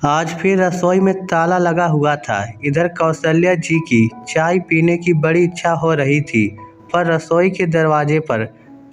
आज फिर रसोई में ताला लगा हुआ था। इधर कौशल्या जी की चाय पीने की बड़ी इच्छा हो रही थी, पर रसोई के दरवाजे पर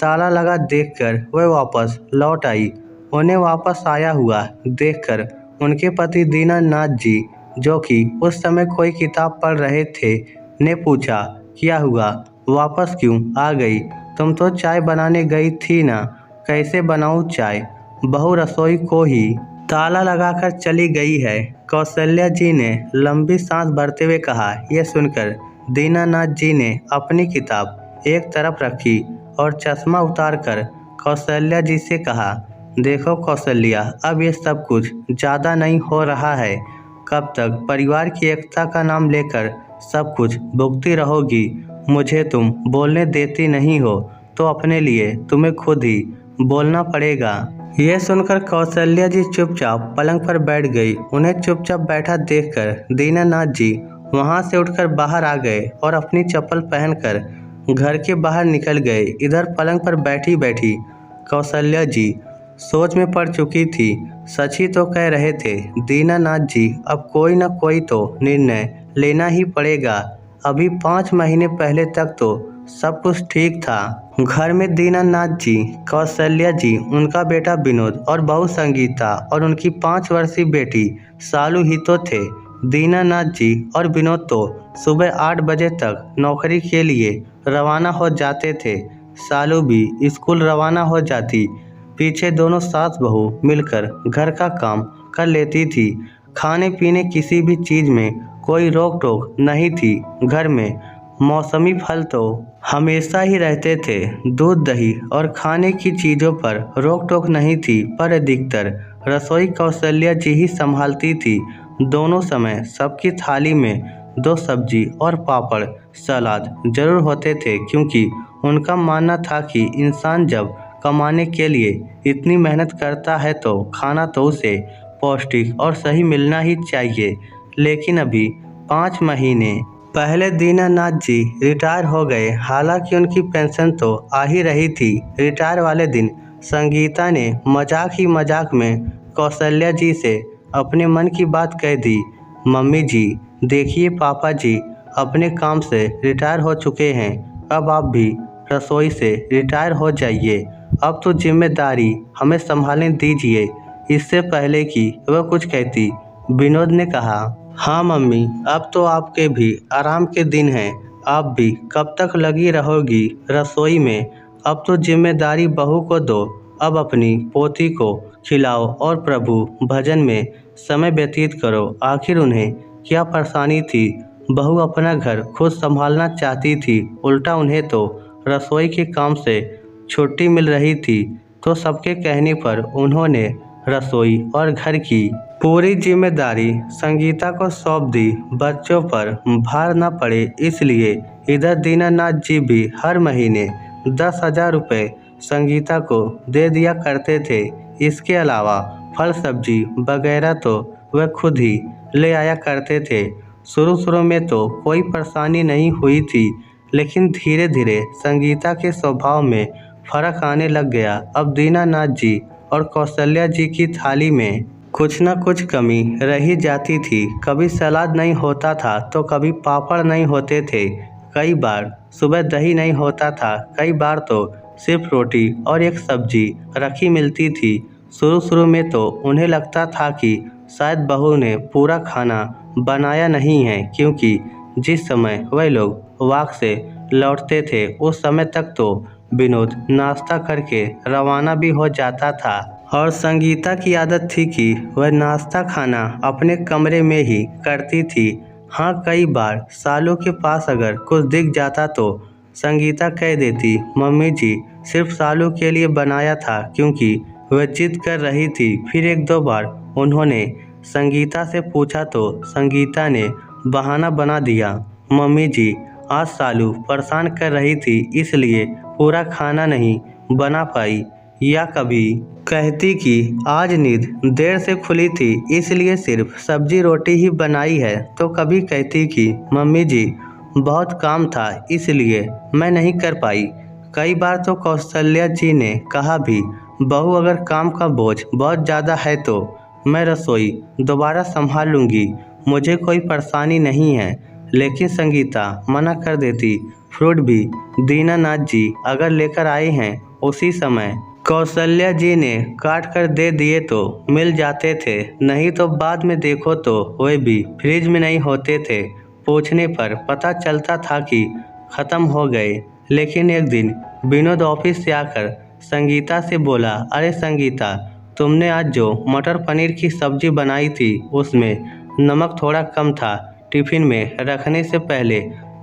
ताला लगा देखकर वह वापस लौट आई। उन्हें वापस आया हुआ देखकर उनके पति दीनानाथ जी, जो कि उस समय कोई किताब पढ़ रहे थे, ने पूछा, क्या हुआ, वापस क्यों आ गई? तुम तो चाय बनाने गई थी ना, कैसे बनाऊं चाय? बहू रसोई को ही ताला लगाकर चली गई है। कौशल्या जी ने लंबी सांस भरते हुए कहा। यह सुनकर दीनानाथ जी ने अपनी किताब एक तरफ रखी और चश्मा उतारकर कौशल्या जी से कहा, देखो कौशल्या, अब ये सब कुछ ज़्यादा नहीं हो रहा है। कब तक परिवार की एकता का नाम लेकर सब कुछ भुगती रहोगी? मुझे तुम बोलने देती नहीं हो, तो अपने लिए तुम्हें खुद ही बोलना पड़ेगा। यह सुनकर कौशल्या जी चुपचाप पलंग पर बैठ गई। उन्हें चुपचाप बैठा देखकर दीनानाथ जी वहां से उठकर बाहर आ गए और अपनी चप्पल पहनकर घर के बाहर निकल गए। इधर पलंग पर बैठी बैठी कौशल्या जी सोच में पड़ चुकी थी। सच ही तो कह रहे थे दीनानाथ जी, अब कोई न कोई तो निर्णय लेना ही पड़ेगा। अभी 5 महीने पहले तक तो सब कुछ ठीक था। घर में दीनानाथ जी, कौशल्या जी, उनका बेटा विनोद और बहू संगीता और उनकी 5 वर्षीय बेटी सालू ही तो थे। दीनानाथ जी और विनोद तो सुबह 8 बजे तक नौकरी के लिए रवाना हो जाते थे। सालू भी स्कूल रवाना हो जाती। पीछे दोनों सास बहू मिलकर घर का काम कर लेती थी। खाने पीने किसी भी चीज़ में कोई रोक टोक नहीं थी। घर में मौसमी फल तो हमेशा ही रहते थे। दूध दही और खाने की चीज़ों पर रोक टोक नहीं थी, पर अधिकतर रसोई कौशल्या जी ही संभालती थी। दोनों समय सबकी थाली में 2 सब्जी और पापड़ सलाद जरूर होते थे, क्योंकि उनका मानना था कि इंसान जब कमाने के लिए इतनी मेहनत करता है तो खाना तो उसे पौष्टिक और सही मिलना ही चाहिए। लेकिन अभी 5 महीने पहले दीनानाथ जी रिटायर हो गए। हालांकि उनकी पेंशन तो आ ही रही थी। रिटायर वाले दिन संगीता ने मजाक ही मजाक में कौशल्या जी से अपने मन की बात कह दी। मम्मी जी, देखिए पापा जी अपने काम से रिटायर हो चुके हैं, अब आप भी रसोई से रिटायर हो जाइए। अब तो जिम्मेदारी हमें संभालने दीजिए। इससे पहले कि वह कुछ कहती, विनोद ने कहा, हाँ मम्मी, अब तो आपके भी आराम के दिन हैं। आप भी कब तक लगी रहोगी रसोई में? अब तो जिम्मेदारी बहू को दो। अब अपनी पोती को खिलाओ और प्रभु भजन में समय व्यतीत करो। आखिर उन्हें क्या परेशानी थी? बहू अपना घर खुद संभालना चाहती थी, उल्टा उन्हें तो रसोई के काम से छुट्टी मिल रही थी। तो सबके कहने पर उन्होंने रसोई और घर की पूरी जिम्मेदारी संगीता को सौंप दी। बच्चों पर भार न पड़े इसलिए इधर दीनानाथ जी भी हर महीने 10,000 रुपये संगीता को दे दिया करते थे। इसके अलावा फल सब्जी वगैरह तो वह खुद ही ले आया करते थे। शुरू में तो कोई परेशानी नहीं हुई थी, लेकिन धीरे धीरे संगीता के स्वभाव में फर्क आने लग गया। अब दीनानाथ जी और कौशल्या जी की थाली में कुछ न कुछ कमी रही जाती थी। कभी सलाद नहीं होता था तो कभी पापड़ नहीं होते थे। कई बार सुबह दही नहीं होता था, कई बार तो सिर्फ रोटी और एक सब्जी रखी मिलती थी। शुरू में तो उन्हें लगता था कि शायद बहू ने पूरा खाना बनाया नहीं है, क्योंकि जिस समय वह लोग वाक से लौटते थे उस समय तक तो विनोद नाश्ता करके रवाना भी हो जाता था। और संगीता की आदत थी कि वह नाश्ता खाना अपने कमरे में ही करती थी। हाँ, कई बार सालू के पास अगर कुछ दिख जाता तो संगीता कह देती, मम्मी जी सिर्फ सालू के लिए बनाया था, क्योंकि वह जिद कर रही थी। फिर 1-2 बार उन्होंने संगीता से पूछा तो संगीता ने बहाना बना दिया, मम्मी जी आज सालू परेशान कर रही थी इसलिए पूरा खाना नहीं बना पाई। या कभी कहती कि आज नींद देर से खुली थी इसलिए सिर्फ सब्जी रोटी ही बनाई है। तो कभी कहती कि मम्मी जी बहुत काम था इसलिए मैं नहीं कर पाई। कई बार तो कौशल्या जी ने कहा भी, बहू अगर काम का बोझ बहुत ज़्यादा है तो मैं रसोई दोबारा संभाल लूँगी, मुझे कोई परेशानी नहीं है। लेकिन संगीता मना कर देती। फ्रूट भी दीनानाथ जी अगर लेकर आए हैं उसी समय कौशल्या जी ने काट कर दे दिए तो मिल जाते थे, नहीं तो बाद में देखो तो वे भी फ्रिज में नहीं होते थे। पूछने पर पता चलता था कि ख़त्म हो गए। लेकिन एक दिन विनोद ऑफिस से आकर संगीता से बोला, अरे संगीता, तुमने आज जो मटर पनीर की सब्जी बनाई थी उसमें नमक थोड़ा कम था, टिफ़िन में रखने से पहले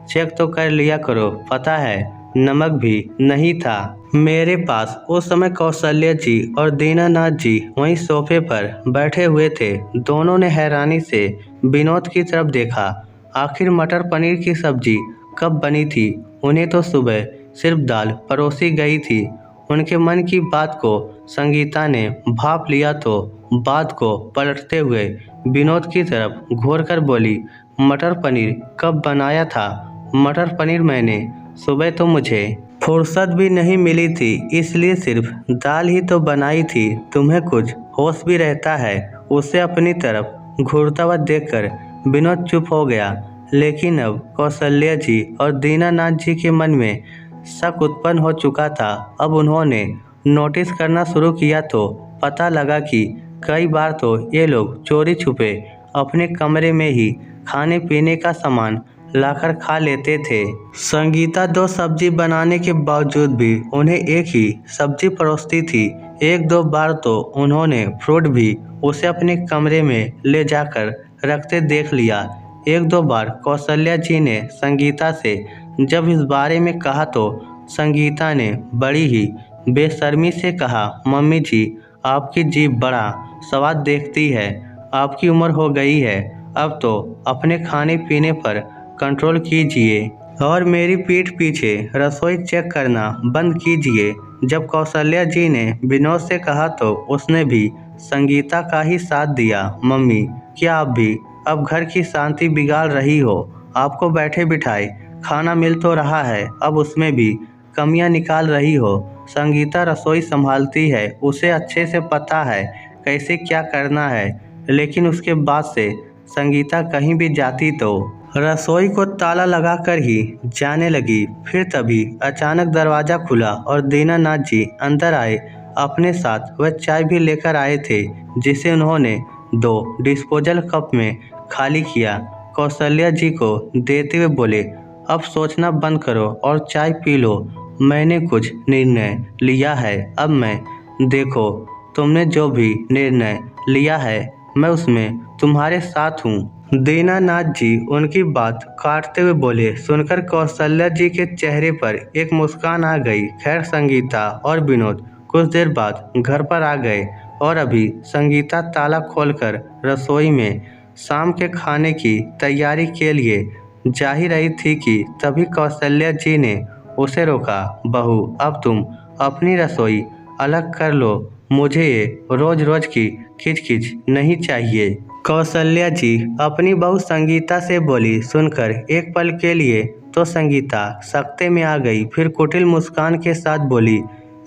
चेक तो कर लिया करो, पता है नमक भी नहीं था मेरे पास। उस समय कौशल्या जी और दीनानाथ जी वहीं सोफे पर बैठे हुए थे। दोनों ने हैरानी से विनोद की तरफ देखा। आखिर मटर पनीर की सब्जी कब बनी थी? उन्हें तो सुबह सिर्फ दाल परोसी गई थी। उनके मन की बात को संगीता ने भाप लिया तो बात को पलटते हुए विनोद की तरफ घूर कर बोली, मटर पनीर कब बनाया था? मटर पनीर मैंने सुबह तो मुझे फुर्सत भी नहीं मिली थी, इसलिए सिर्फ दाल ही तो बनाई थी। तुम्हें कुछ होश भी रहता है? उसे अपनी तरफ घूरता हुआ देखकर विनोद चुप हो गया। लेकिन अब कौशल्या जी और दीनानाथ जी के मन में शक उत्पन्न हो चुका था। अब उन्होंने नोटिस करना शुरू किया तो पता लगा कि कई बार तो ये लोग चोरी छुपे अपने कमरे में ही खाने पीने का सामान लाकर खा लेते थे। संगीता दो सब्जी बनाने के बावजूद भी उन्हें एक ही सब्जी परोसती थी। एक दो बार तो उन्होंने फ्रूट भी उसे अपने कमरे में ले जाकर रखते देख लिया। एक दो बार कौशल्या जी ने संगीता से जब इस बारे में कहा तो संगीता ने बड़ी ही बेशर्मी से कहा, मम्मी जी, आपकी जीभ बड़ा स्वाद देखती है, आपकी उम्र हो गई है, अब तो अपने खाने पीने पर कंट्रोल कीजिए और मेरी पीठ पीछे रसोई चेक करना बंद कीजिए। जब कौशल्या जी ने विनोद से कहा तो उसने भी संगीता का ही साथ दिया। मम्मी, क्या आप भी अब घर की शांति बिगाड़ रही हो? आपको बैठे बिठाए खाना मिल तो रहा है, अब उसमें भी कमियां निकाल रही हो। संगीता रसोई संभालती है, उसे अच्छे से पता है कैसे क्या करना है। लेकिन उसके बाद से संगीता कहीं भी जाती तो रसोई को ताला लगाकर ही जाने लगी। फिर तभी अचानक दरवाज़ा खुला और दीनानाथ जी अंदर आए। अपने साथ वह चाय भी लेकर आए थे, जिसे उन्होंने 2 डिस्पोजल कप में खाली किया। कौशल्या जी को देते हुए बोले, अब सोचना बंद करो और चाय पी लो। मैंने कुछ निर्णय लिया है। अब मैं देखो, तुमने जो भी निर्णय लिया है मैं उसमें तुम्हारे साथ हूँ। दीनानाथ जी उनकी बात काटते हुए बोले। सुनकर कौशल्या जी के चेहरे पर एक मुस्कान आ गई। खैर, संगीता और विनोद कुछ देर बाद घर पर आ गए और अभी संगीता ताला खोलकर रसोई में शाम के खाने की तैयारी के लिए जा ही रही थी कि तभी कौशल्या जी ने उसे रोका। बहू, अब तुम अपनी रसोई अलग कर लो, मुझे ये रोज रोज की खिचखिच नहीं चाहिए। कौशल्या जी अपनी बहू संगीता से बोली। सुनकर एक पल के लिए तो संगीता सकते में आ गई, फिर कुटिल मुस्कान के साथ बोली,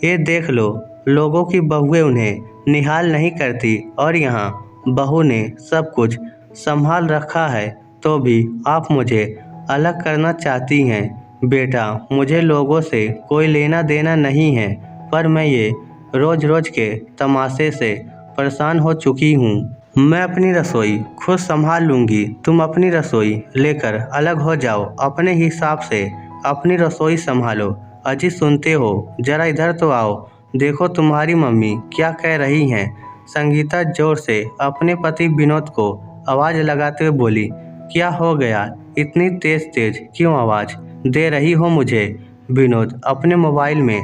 ये देख लो, लोगों की बहुएं उन्हें निहाल नहीं करती और यहाँ बहू ने सब कुछ संभाल रखा है तो भी आप मुझे अलग करना चाहती हैं। बेटा, मुझे लोगों से कोई लेना देना नहीं है, पर मैं ये रोज रोज के तमाशे से परेशान हो चुकी हूँ। मैं अपनी रसोई खुद संभाल लूँगी, तुम अपनी रसोई लेकर अलग हो जाओ, अपने हिसाब से अपनी रसोई संभालो। अजी, सुनते हो? जरा इधर तो आओ, देखो तुम्हारी मम्मी क्या कह रही हैं। संगीता जोर से अपने पति विनोद को आवाज़ लगाते हुए बोली। क्या हो गया? इतनी तेज तेज क्यों आवाज़ दे रही हो मुझे? विनोद अपने मोबाइल में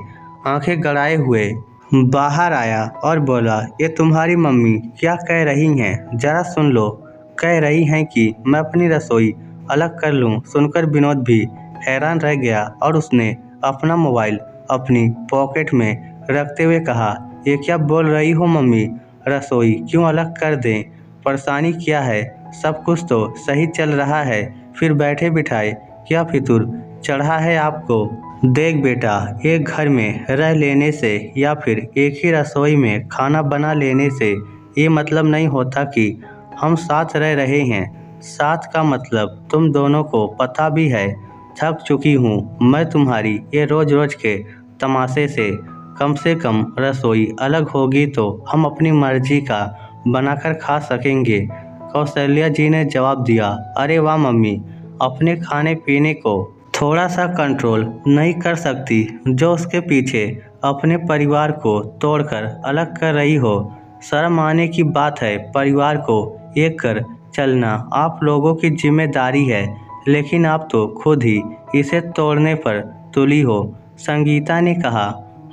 आंखें गड़ाए हुए बाहर आया और बोला, ये तुम्हारी मम्मी क्या कह रही हैं, जरा सुन लो। कह रही हैं कि मैं अपनी रसोई अलग कर लूं। सुनकर विनोद भी हैरान रह गया और उसने अपना मोबाइल अपनी पॉकेट में रखते हुए कहा, ये क्या बोल रही हो मम्मी? रसोई क्यों अलग कर दें? परेशानी क्या है? सब कुछ तो सही चल रहा है, फिर बैठे बिठाए क्या फितूर चढ़ा है आपको? देख बेटा, एक घर में रह लेने से या फिर एक ही रसोई में खाना बना लेने से ये मतलब नहीं होता कि हम साथ रह रहे हैं। साथ का मतलब तुम दोनों को पता भी है। थक चुकी हूँ मैं तुम्हारी ये रोज रोज के तमाशे से कम रसोई अलग होगी तो हम अपनी मर्जी का बनाकर खा सकेंगे। कौशल्या जी ने जवाब दिया, अरे वाह मम्मी, अपने खाने पीने को थोड़ा सा कंट्रोल नहीं कर सकती जो उसके पीछे अपने परिवार को तोड़कर अलग कर रही हो। शर्म आने की बात है, परिवार को एक कर चलना आप लोगों की जिम्मेदारी है, लेकिन आप तो खुद ही इसे तोड़ने पर तुली हो। संगीता ने कहा,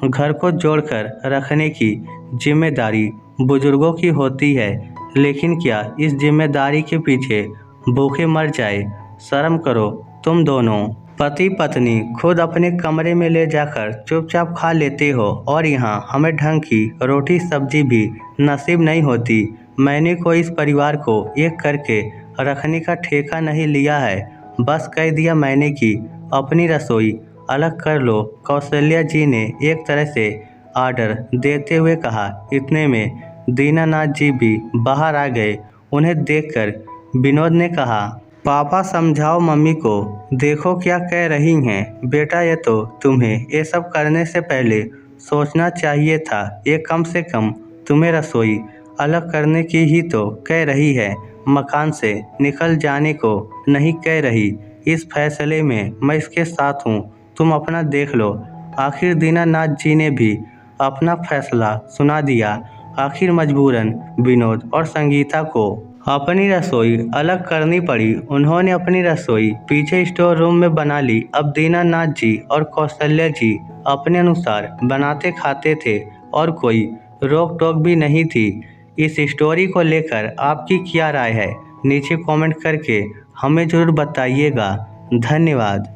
घर को जोड़कर रखने की जिम्मेदारी बुजुर्गों की होती है, लेकिन क्या इस जिम्मेदारी के पीछे भूखे मर जाए। शर्म करो तुम दोनों। पति पत्नी खुद अपने कमरे में ले जाकर चुपचाप खा लेते हो और यहाँ हमें ढंग की रोटी सब्जी भी नसीब नहीं होती। मैंने कोई इस परिवार को एक करके रखने का ठेका नहीं लिया है, बस कह दिया मैंने कि अपनी रसोई अलग कर लो। कौशल्या जी ने एक तरह से आर्डर देते हुए कहा। इतने में दीनानाथ जी भी बाहर आ गए। उन्हें देखकर विनोद ने कहा, पापा समझाओ मम्मी को, देखो क्या कह रही हैं। बेटा ये तो तुम्हें ये सब करने से पहले सोचना चाहिए था। ये कम से कम तुम्हें रसोई अलग करने की ही तो कह रही है, मकान से निकल जाने को नहीं कह रही। इस फैसले में मैं इसके साथ हूँ, तुम अपना देख लो। आखिर दीनानाथ जी ने भी अपना फैसला सुना दिया। आखिर मजबूरन विनोद और संगीता को अपनी रसोई अलग करनी पड़ी। उन्होंने अपनी रसोई पीछे स्टोर रूम में बना ली। अब दीनानाथ जी और कौशल्या जी अपने अनुसार बनाते खाते थे और कोई रोक टोक भी नहीं थी। इस स्टोरी को लेकर आपकी क्या राय है, नीचे कमेंट करके हमें ज़रूर बताइएगा। धन्यवाद।